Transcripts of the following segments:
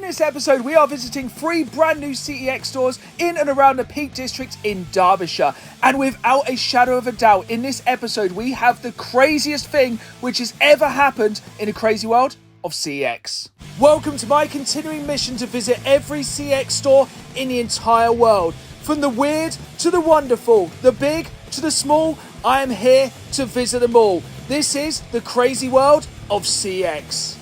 this episode, we are visiting 3 brand new CEX stores in and around the Peak District in Derbyshire. And without a shadow of a doubt, in this episode, we have the craziest thing which has ever happened in the crazy world of CEX. Welcome to my continuing mission to visit every CEX store in the entire world. From the weird to the wonderful, the big to the small, I am here to visit them all. This is the crazy world of CEX.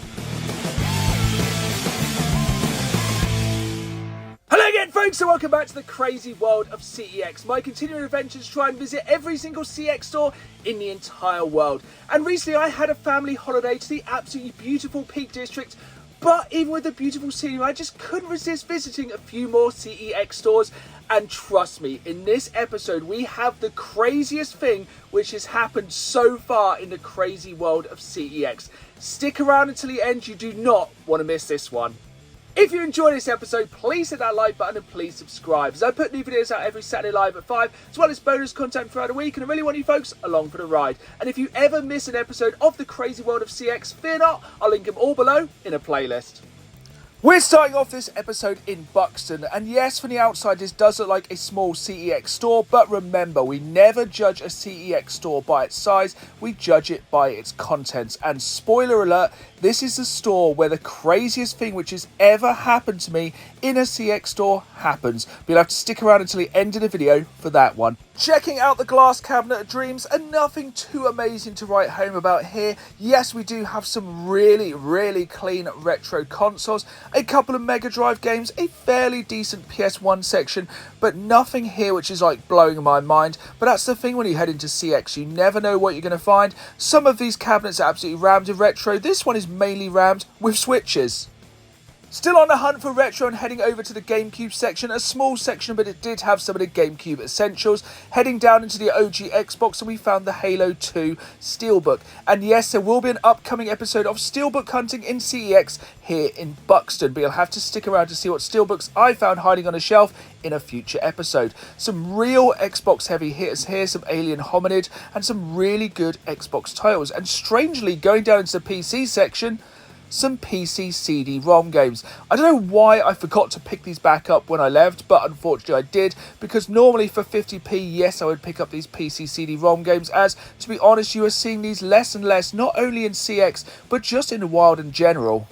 Hello again, folks, and welcome back to the crazy world of CEX. My continuing adventures try and visit every single CEX store in the entire world. And recently I had a family holiday to the absolutely beautiful Peak District. But even with the beautiful scenery, I just couldn't resist visiting a few more CEX stores. And trust me, in this episode, we have the craziest thing which has happened so far in the crazy world of CEX. Stick around until the end, you do not want to miss this one. If you enjoyed this episode, please hit that like button and please subscribe, as I put new videos out every Saturday live at 5, as well as bonus content throughout the week, and I really want you folks along for the ride. And if you ever miss an episode of the crazy world of CEX, fear not, I'll link them all below in a playlist. We're starting off this episode in Buxton, and yes, from the outside this does look like a small CEX store, but remember, we never judge a CEX store by its size, we judge it by its contents. And spoiler alert, this is the store where the craziest thing which has ever happened to me in a CEX store happens. But you'll have to stick around until the end of the video for that one. Checking out the glass cabinet of dreams, and nothing too amazing to write home about here. Yes, we do have some really clean retro consoles, a couple of Mega Drive games, a fairly decent PS1 section, but nothing here which is like blowing my mind. But that's the thing when you head into CEX, you never know what you're going to find. Some of these cabinets are absolutely rammed with retro. This one is mainly rammed with Switches. Still on the hunt for retro and heading over to the GameCube section, a small section, but it did have some of the GameCube essentials. Heading down into the OG Xbox, and we found the Halo 2 Steelbook. And yes, there will be an upcoming episode of Steelbook hunting in CEX here in Buxton, but you'll have to stick around to see what Steelbooks I found hiding on a shelf in a future episode. Some real Xbox heavy hitters here, some Alien Hominid, and some really good Xbox titles. And strangely, going down into the PC section, some PC CD-ROM games. I don't know why I forgot to pick these back up when I left, but unfortunately I did, because normally for 50p, yes, I would pick up these PC CD-ROM games, as, to be honest, you are seeing these less and less, not only in CEX, but just in the wild in general.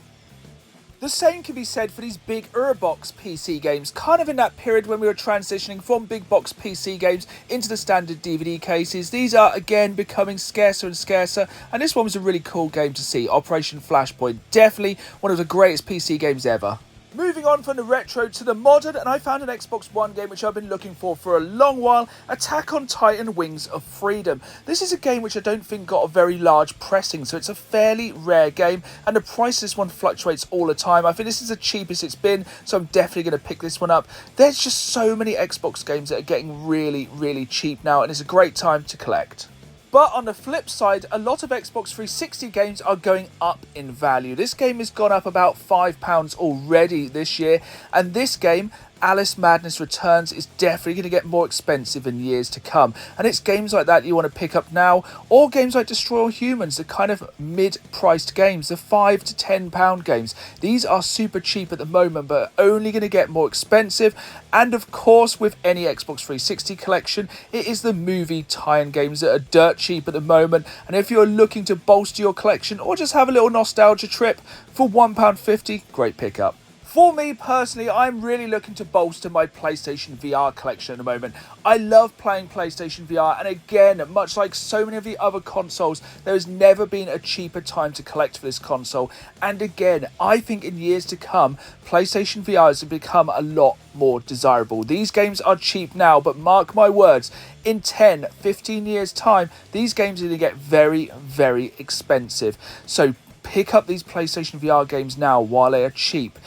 The same can be said for these big Urbox PC games, kind of in that period when we were transitioning from big box PC games into the standard DVD cases. These are again becoming scarcer and scarcer, and this one was a really cool game to see. Operation Flashpoint, definitely one of the greatest PC games ever. Moving on from the retro to the modern, and I found an Xbox One game which I've been looking for a long while, Attack on Titan Wings of Freedom. This is a game which I don't think got a very large pressing, so it's a fairly rare game, and the price of this one fluctuates all the time. I think this is the cheapest it's been, so I'm definitely going to pick this one up. There's just so many Xbox games that are getting really cheap now, and it's a great time to collect. But on the flip side, a lot of Xbox 360 games are going up in value. This game has gone up about £5 already this year, and this game, Alice Madness Returns, is definitely going to get more expensive in years to come. And it's games like that you want to pick up now, or games like Destroy All Humans, the kind of mid-priced games, the £5 to £10 games. These are super cheap at the moment, but are only going to get more expensive. And of course, with any Xbox 360 collection, it is the movie tie-in games that are dirt cheap at the moment. And if you're looking to bolster your collection or just have a little nostalgia trip, for £1.50, great pickup. For me personally, I'm really looking to bolster my PlayStation VR collection at the moment. I love playing PlayStation VR, and again, much like so many of the other consoles, there has never been a cheaper time to collect for this console. And again, I think in years to come, PlayStation VR has become a lot more desirable. These games are cheap now, but mark my words, in 10, 15 years time, these games are going to get very expensive. So pick up these PlayStation VR games now while they are cheap.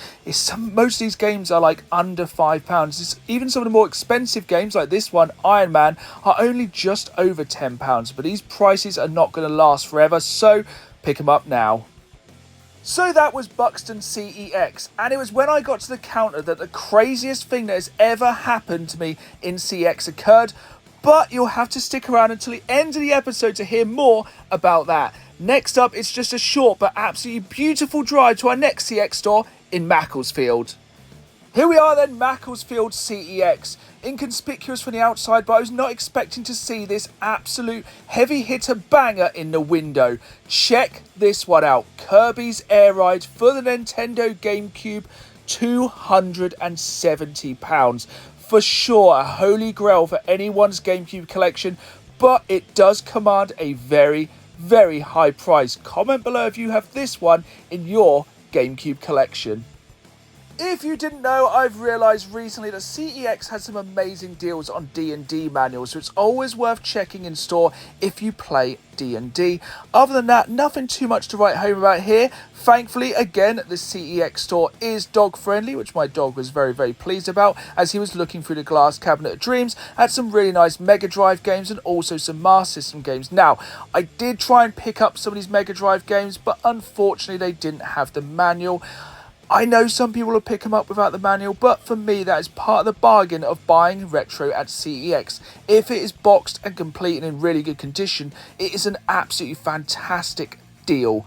Most of these games are like under £5. Even some of the more expensive games like this one, Iron Man, are only just over £10. But these prices are not going to last forever, so pick them up now. So that was Buxton CEX, and it was when I got to the counter that the craziest thing that has ever happened to me in CEX occurred. But you'll have to stick around until the end of the episode to hear more about that. Next up, it's just a short but absolutely beautiful drive to our next CEX store in Macclesfield. Here we are then, Macclesfield CEX. Inconspicuous from the outside, but I was not expecting to see this absolute heavy hitter banger in the window. Check this one out. Kirby's Air Ride for the Nintendo GameCube, £270. For sure, a holy grail for anyone's GameCube collection, but it does command a very, very high price. Comment below if you have this one in your GameCube collection. If you didn't know, I've realised recently that CEX has some amazing deals on D&D manuals, so it's always worth checking in store if you play D&D. Other than that, nothing too much to write home about here. Thankfully, again, the CEX store is dog friendly, which my dog was very, very pleased about, as he was looking through the glass cabinet of dreams at some really nice Mega Drive games and also some Master System games. Now, I did try and pick up some of these Mega Drive games, but unfortunately they didn't have the manual. I know some people will pick them up without the manual, but for me that is part of the bargain of buying retro at CEX. If it is boxed and complete and in really good condition, it is an absolutely fantastic deal.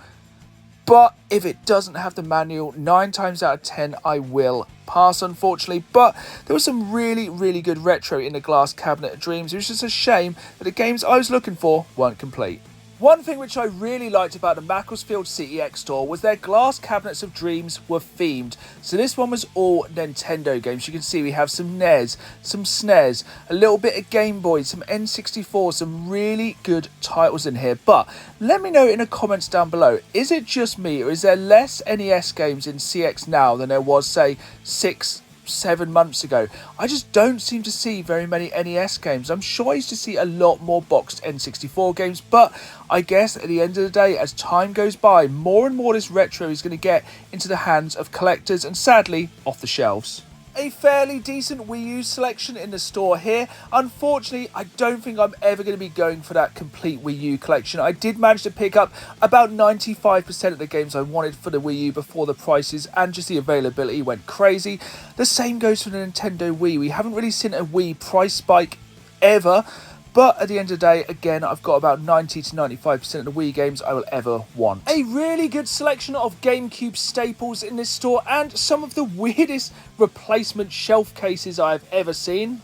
But if it doesn't have the manual, 9 times out of 10 I will pass, unfortunately. But there was some really, really good retro in the glass cabinet of dreams. It was just a shame that the games I was looking for weren't complete. One thing which I really liked about the Macclesfield CEX store was their glass cabinets of dreams were themed. So this one was all Nintendo games. You can see we have some NES, some SNES, a little bit of Game Boy, some N64, some really good titles in here. But let me know in the comments down below, is it just me or is there less NES games in CEX now than there was, say, 6-7 months ago? I just don't seem to see very many NES games. I'm sure I used to see a lot more boxed N64 games, but I guess at the end of the day, as time goes by, more and more this retro is going to get into the hands of collectors and sadly off the shelves. A fairly decent Wii U selection in the store here. Unfortunately, I don't think I'm ever going to be going for that complete Wii U collection. I did manage to pick up about 95% of the games I wanted for the Wii U before the prices and just the availability went crazy. The same goes for the Nintendo Wii. We haven't really seen a Wii price spike ever. But at the end of the day, again, I've got about 90 to 95% of the Wii games I will ever want. A really good selection of GameCube staples in this store and some of the weirdest replacement shelf cases I have ever seen.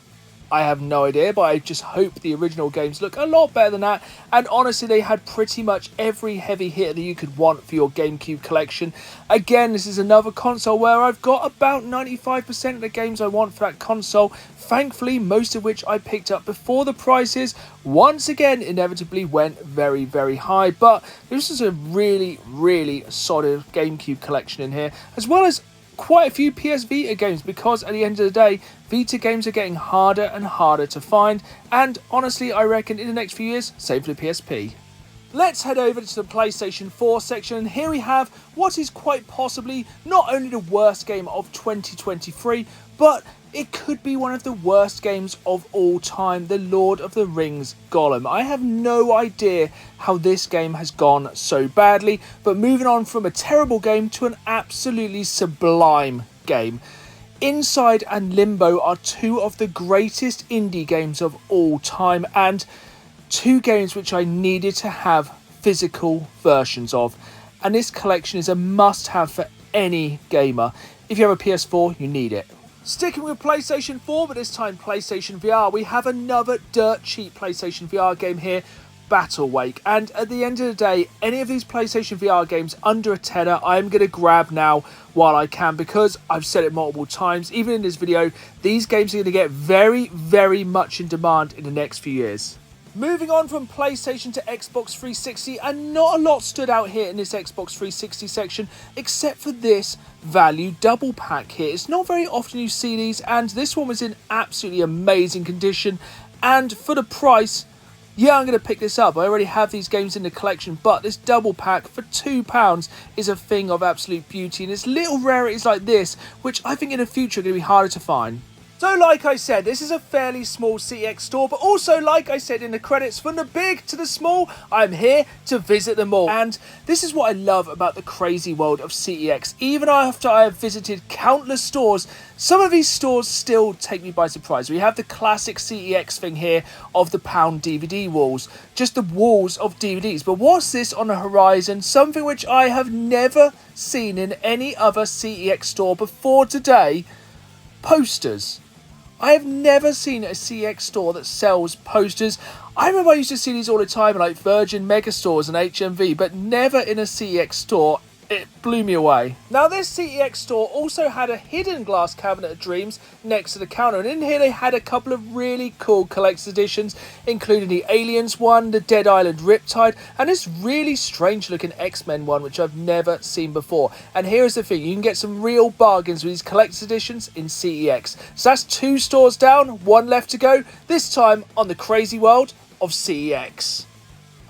I have no idea, but I just hope the original games look a lot better than that. And honestly, they had pretty much every heavy hitter that you could want for your GameCube collection. Again, this is another console where I've got about 95% of the games I want for that console. Thankfully, most of which I picked up before the prices once again inevitably went very, very high. But this is a really, really solid GameCube collection in here, as well as quite a few PS Vita games, because at the end of the day, Vita games are getting harder and harder to find, and honestly, I reckon in the next few years, same for the PSP. Let's head over to the PlayStation 4 section, and here we have what is quite possibly not only the worst game of 2023, but it could be one of the worst games of all time, The Lord of the Rings Gollum. I have no idea how this game has gone so badly, but moving on from a terrible game to an absolutely sublime game. Inside and Limbo are two of the greatest indie games of all time, and two games which I needed to have physical versions of. And this collection is a must-have for any gamer. If you have a PS4, you need it. Sticking with PlayStation 4, but this time PlayStation VR, we have another dirt cheap PlayStation VR game here, Battle Wake. And at the end of the day, any of these PlayStation VR games under a tenner, I'm going to grab now while I can, because I've said it multiple times, even in this video, these games are going to get very, very much in demand in the next few years. Moving on from PlayStation to Xbox 360, and not a lot stood out here in this Xbox 360 section, except for this value double pack here. It's not very often you see these, and this one was in absolutely amazing condition, and for the price, yeah, I'm going to pick this up. I already have these games in the collection, but this double pack for £2 is a thing of absolute beauty, and it's little rarities like this, which I think in the future are going to be harder to find. So like I said, this is a fairly small CEX store, but also like I said in the credits, from the big to the small, I'm here to visit them all. And this is what I love about the crazy world of CEX. Even after I have visited countless stores, some of these stores still take me by surprise. We have the classic CEX thing here of the pound DVD walls, just the walls of DVDs. But what's this on the horizon? Something which I have never seen in any other CEX store before today. Posters. I have never seen a CEX store that sells posters. I remember I used to see these all the time in like Virgin Megastores and HMV, but never in a CEX store. It blew me away. Now this CEX store also had a hidden glass cabinet of dreams next to the counter, and in here they had a couple of really cool collector's editions, including the Aliens one, the Dead Island Riptide, and this really strange looking X-Men one which I've never seen before. And here's the thing, you can get some real bargains with these collector's editions in CEX. So that's 2 stores down, 1 left to go, this time on the crazy world of CEX.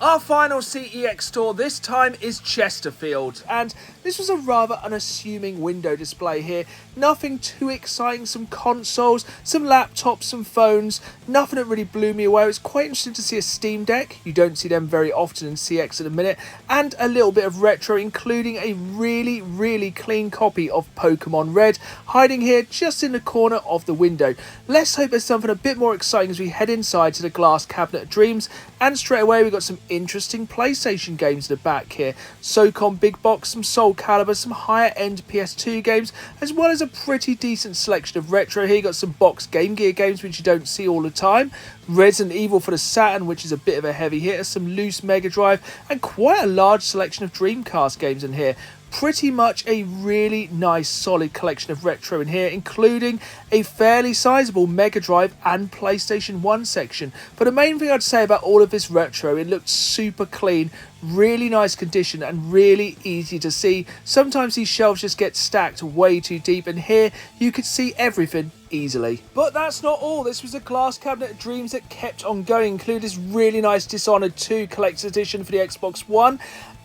Our final CEX store this time is Chesterfield, and this was a rather unassuming window display here. Nothing too exciting, some consoles, some laptops, some phones, nothing that really blew me away. It was quite interesting to see a Steam Deck, you don't see them very often in CEX at the minute, and a little bit of retro, including a really clean copy of Pokemon Red, hiding here just in the corner of the window. Let's hope there's something a bit more exciting as we head inside to the glass cabinet of dreams, and straight away we've got some interesting PlayStation games in the back here. SOCOM Big Box, some Soul Calibur, some higher end PS2 games, as well as a pretty decent selection of retro here. You got some box Game Gear games which you don't see all the time, Resident Evil for the Saturn, which is a bit of a heavy hitter, some loose Mega Drive, and quite a large selection of Dreamcast games in here. Pretty much a really nice solid collection of retro in here, including a fairly sizable Mega Drive and PlayStation 1 section. But the main thing I'd say about all of this retro, it looked super clean, really nice condition and really easy to see. Sometimes these shelves just get stacked way too deep, and here you could see everything easily. But that's not all. This was a glass cabinet of dreams that kept on going, including this really nice Dishonored 2 collector's edition for the Xbox One,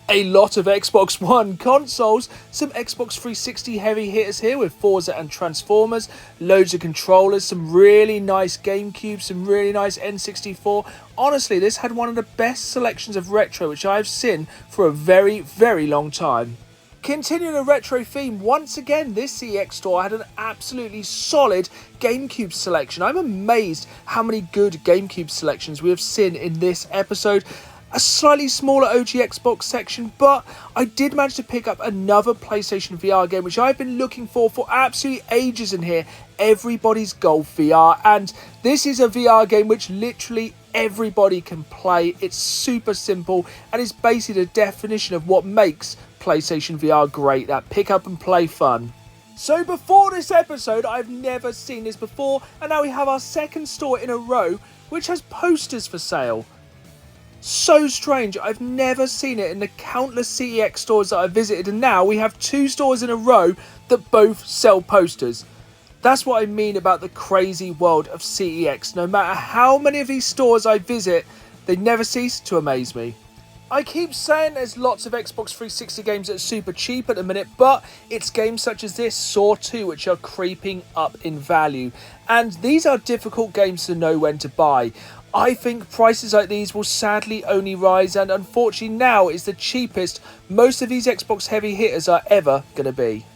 a lot of Xbox One consoles, some Xbox 360 heavy hitters here with Forza and Transformers, loads of controllers, some really nice GameCube, some really nice N64. Honestly, this had one of the best selections of retro which I've seen for a very long time. Continuing the retro theme, once again this CEX store had an absolutely solid GameCube selection. I'm amazed how many good GameCube selections we have seen in this episode. A slightly smaller OG Xbox section, but I did manage to pick up another PlayStation VR game which I've been looking for absolutely ages in here, Everybody's Golf VR, and this is a VR game which literally everybody can play. It's super simple and is basically the definition of what makes PlayStation VR great, that pick up and play fun. So before this episode, I've never seen this before, and now we have our second store in a row which has posters for sale. So strange, I've never seen it in the countless CEX stores that I've visited, and now we have 2 stores in a row that both sell posters. That's what I mean about the crazy world of CEX. No matter how many of these stores I visit, they never cease to amaze me. I keep saying there's lots of Xbox 360 games that are super cheap at the minute, but it's games such as this, Saw 2, which are creeping up in value. And these are difficult games to know when to buy. I think prices like these will sadly only rise, and unfortunately now is the cheapest most of these Xbox heavy hitters are ever going to be.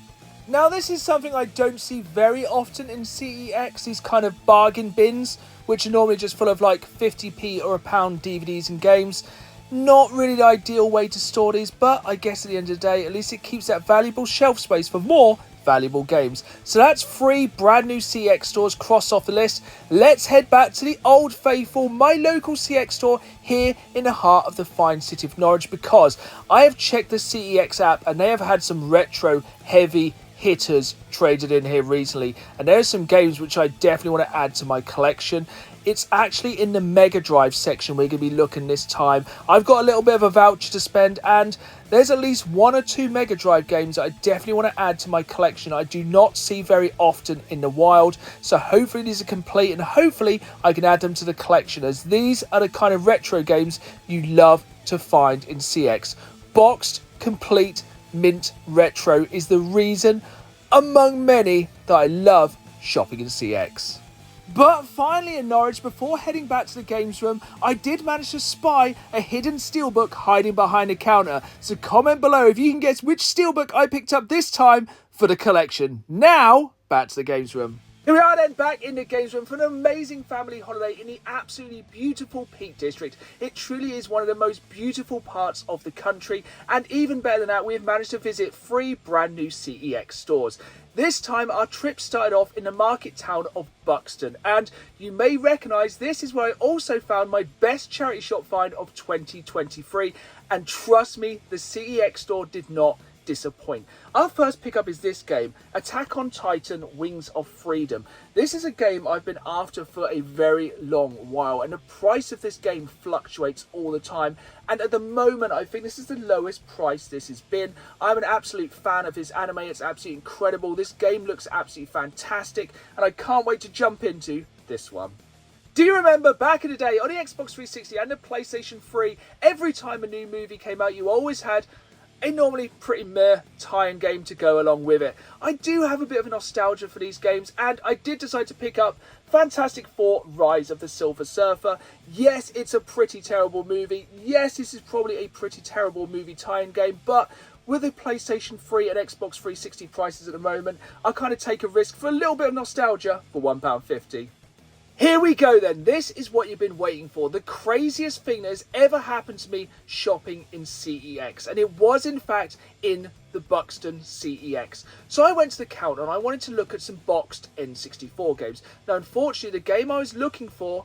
Now this is something I don't see very often in CEX, these kind of bargain bins, which are normally just full of like 50p or £1 DVDs and games. Not really the ideal way to store these, but I guess at the end of the day, at least it keeps that valuable shelf space for more valuable games. So that's 3 brand new CEX stores crossed off the list. Let's head back to the old faithful, my local CEX store here in the heart of the fine city of Norwich, because I have checked the CEX app and they have had some retro heavy hitters traded in here recently, and there are some games which I definitely want to add to my collection. It's actually in the Mega Drive section we're going to be looking this time. I've got a little bit of a voucher to spend, and there's at least 1 or 2 Mega Drive games that I definitely want to add to my collection. I do not see very often in the wild, so hopefully these are complete, and hopefully I can add them to the collection, as these are the kind of retro games you love to find in CEX. Boxed, complete, mint retro is the reason, among many, that I love shopping in CX. But finally in Norwich, before heading back to the games room, I did manage to spy a hidden steelbook hiding behind a counter. So comment below if you can guess which steelbook I picked up this time for the collection. Now, back to the games room. Here we are then, back in the games room for an amazing family holiday in the absolutely beautiful Peak District. It truly is one of the most beautiful parts of the country, and even better than that, we have managed to visit 3 brand new CEX stores. This time our trip started off in the market town of Buxton, and you may recognise this is where I also found my best charity shop find of 2023, and trust me, the CEX store did not disappoint. Our first pickup is this game, Attack on Titan Wings of Freedom. This is a game I've been after for a very long while, and the price of this game fluctuates all the time, and at the moment I think this is the lowest price this has been. I'm an absolute fan of this anime. It's absolutely incredible. This game looks absolutely fantastic, and I can't wait to jump into this one. Do you remember back in the day on the Xbox 360 and the PlayStation 3, every time a new movie came out, you always had a normally pretty meh tie-in game to go along with it. I do have a bit of a nostalgia for these games, and I did decide to pick up Fantastic Four: Rise of the Silver Surfer. Yes, it's a pretty terrible movie. Yes, this is probably a pretty terrible movie tie-in game, but with the PlayStation 3 and Xbox 360 prices at the moment, I kind of take a risk for a little bit of nostalgia for £1.50. Here we go then, this is what you've been waiting for, the craziest thing that has ever happened to me shopping in CEX, and it was in fact in the Buxton CEX. So I went to the counter and I wanted to look at some boxed N64 games. Now unfortunately the game I was looking for,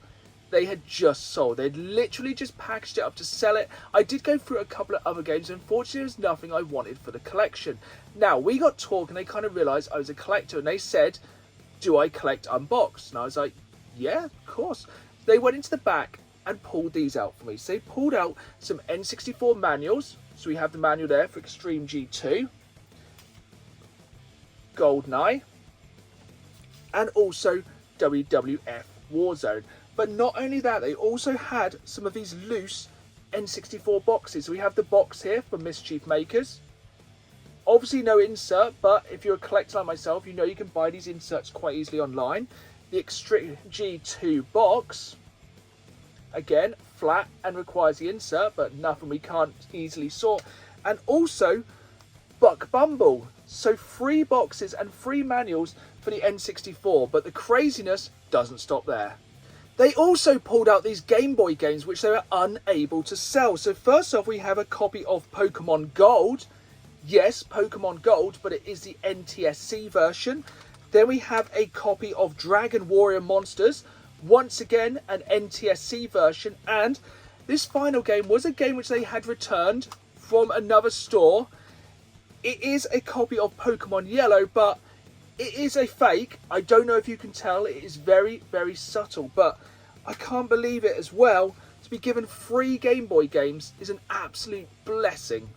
they had just sold. They'd literally just packaged it up to sell it. I did go through a couple of other games, unfortunately there was nothing I wanted for the collection. Now we got talking, they kind of realised I was a collector, and they said, do I collect unboxed? And I was like, yeah, of course. They went into the back and pulled these out for me. So they pulled out some N64 manuals. So we have the manual there for Extreme G2, GoldenEye, and also WWF Warzone. But not only that, they also had some of these loose N64 boxes. So we have the box here for Mischief Makers. Obviously no insert, but if you're a collector like myself, you know you can buy these inserts quite easily online. The Extreme G2 box, again flat and requires the insert, but nothing we can't easily sort. And also Buck Bumble, so 3 boxes and 3 manuals for the N64, but the craziness doesn't stop there. They also pulled out these Game Boy games which they were unable to sell. So first off, we have a copy of Pokemon Gold. Yes, Pokemon Gold, but it is the NTSC version. Then we have a copy of Dragon Warrior Monsters, once again an NTSC version, and this final game was a game which they had returned from another store. It is a copy of Pokemon Yellow, but it is a fake. I don't know if you can tell, it is very, very subtle, but I can't believe it as well. To be given 3 Game Boy games is an absolute blessing.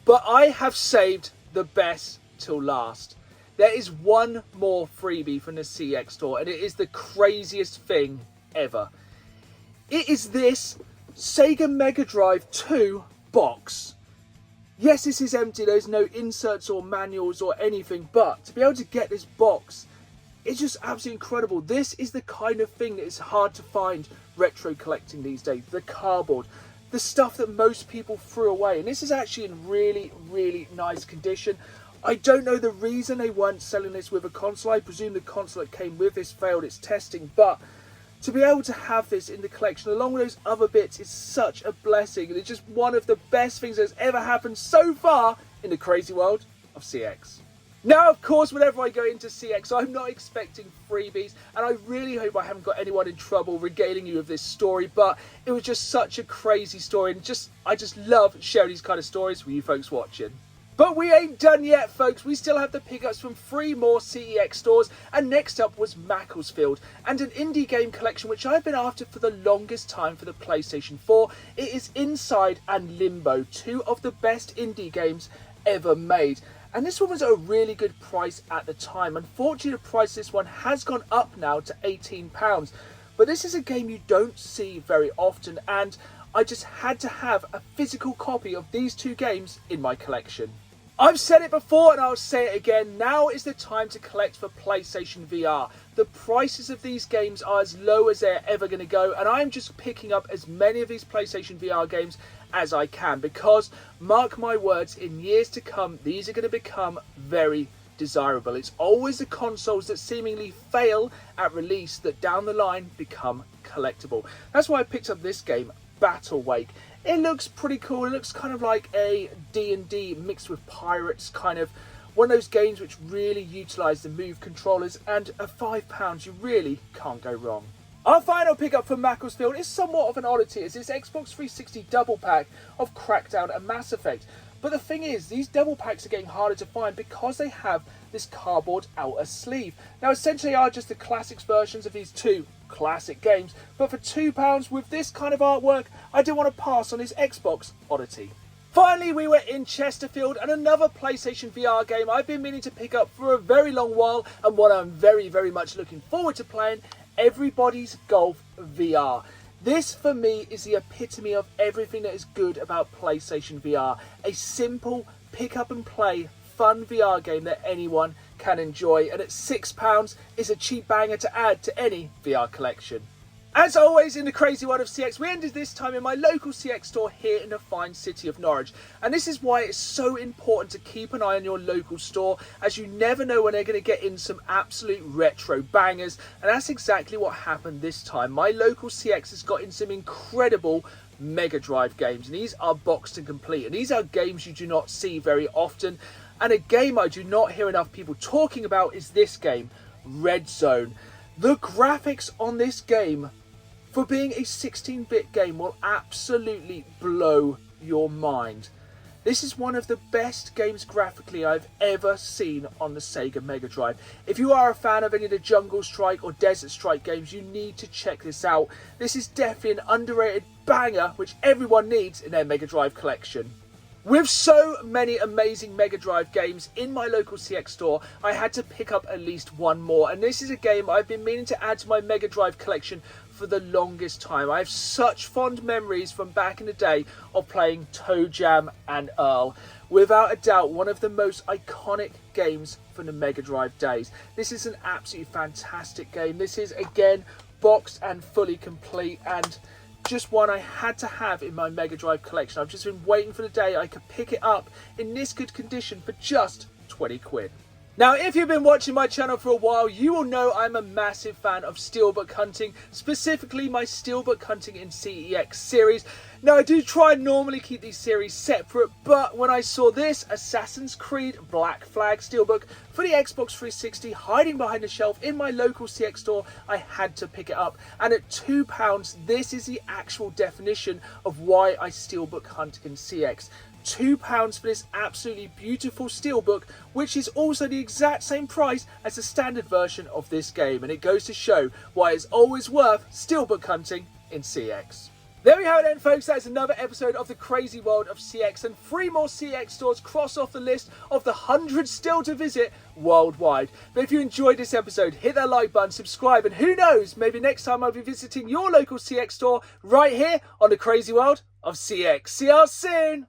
But I have saved the best till last. There is one more freebie from the CEX store, and it is the craziest thing ever. It is this Sega Mega Drive 2 box. Yes, this is empty, there's no inserts or manuals or anything, but to be able to get this box, it's just absolutely incredible. This is the kind of thing that is hard to find retro collecting these days. The cardboard, the stuff that most people threw away, and this is actually in really, really nice condition. I don't know the reason they weren't selling this with a console. I presume the console that came with this failed its testing, but to be able to have this in the collection along with those other bits is such a blessing. And it's just one of the best things that's ever happened so far in the crazy world of CX. Now, of course, whenever I go into CX, I'm not expecting freebies, and I really hope I haven't got anyone in trouble regaling you with this story, but it was just such a crazy story, and I just love sharing these kind of stories with you folks watching. But we ain't done yet, folks. We still have the pickups from 3 more CEX stores, and next up was Macclesfield, and an indie game collection which I've been after for the longest time for the PlayStation 4. It is Inside and Limbo, 2 of the best indie games ever made. And this one was at a really good price at the time. Unfortunately, the price of this one has gone up now to £18. But this is a game you don't see very often, and I just had to have a physical copy of these 2 games in my collection. I've said it before and I'll say it again, now is the time to collect for PlayStation VR. The prices of these games are as low as they're ever going to go, and I'm just picking up as many of these PlayStation VR games as I can, because, mark my words, in years to come, these are going to become very desirable. It's always the consoles that seemingly fail at release that down the line become collectible. That's why I picked up this game, Battle Wake. It looks pretty cool. It looks kind of like a D&D mixed with pirates, kind of one of those games which really utilise the Move controllers, and at £5 you really can't go wrong. Our final pickup from Macclesfield is somewhat of an oddity. It's this Xbox 360 double pack of Crackdown and Mass Effect. But the thing is, these double packs are getting harder to find because they have this cardboard outer sleeve. Now essentially they are just the classics versions of these two classic games, but for £2 with this kind of artwork, I didn't want to pass on this Xbox oddity. Finally, we were in Chesterfield, and another PlayStation VR game I've been meaning to pick up for a very long while, and one I'm very, very much looking forward to playing, Everybody's Golf VR. This, for me, is the epitome of everything that is good about PlayStation VR. A simple, pick up and play, fun VR game that anyone can enjoy, and at £6 is a cheap banger to add to any VR collection. As always in the crazy world of CX, we ended this time in my local CX store here in the fine city of Norwich. And this is why it's so important to keep an eye on your local store, as you never know when they're going to get in some absolute retro bangers. And that's exactly what happened this time. My local CX has got in some incredible Mega Drive games, and these are Buxton complete. And these are games you do not see very often. And a game I do not hear enough people talking about is this game, Red Zone. The graphics on this game, for being a 16-bit game, will absolutely blow your mind. This is one of the best games graphically I've ever seen on the Sega Mega Drive. If you are a fan of any of the Jungle Strike or Desert Strike games, you need to check this out. This is definitely an underrated banger which everyone needs in their Mega Drive collection. With so many amazing Mega Drive games in my local CX store, I had to pick up at least one more, and this is a game I've been meaning to add to my Mega Drive collection for the longest time. I have such fond memories from back in the day of playing Toe Jam and Earl. Without a doubt, one of the most iconic games from the Mega Drive days. This is an absolutely fantastic game. This is, again, boxed and fully complete, and just one I had to have in my Mega Drive collection. I've just been waiting for the day I could pick it up in this good condition for just 20 quid. Now, if you've been watching my channel for a while, you will know I'm a massive fan of steelbook hunting, specifically my steelbook hunting in CEX series. Now, I do try and normally keep these series separate, but when I saw this Assassin's Creed Black Flag steelbook for the Xbox 360 hiding behind the shelf in my local CX store, I had to pick it up. And at £2, this is the actual definition of why I steelbook hunt in CX. £2 for this absolutely beautiful steelbook, which is also the exact same price as the standard version of this game, and it goes to show why it's always worth steelbook hunting in CX. There we have it then, folks. That is another episode of the crazy world of CX, and 3 more CX stores cross off the list of the 100 still to visit worldwide. But if you enjoyed this episode, hit that like button, subscribe, and who knows, maybe next time I'll be visiting your local CX store right here on the crazy world of CX. See you all soon.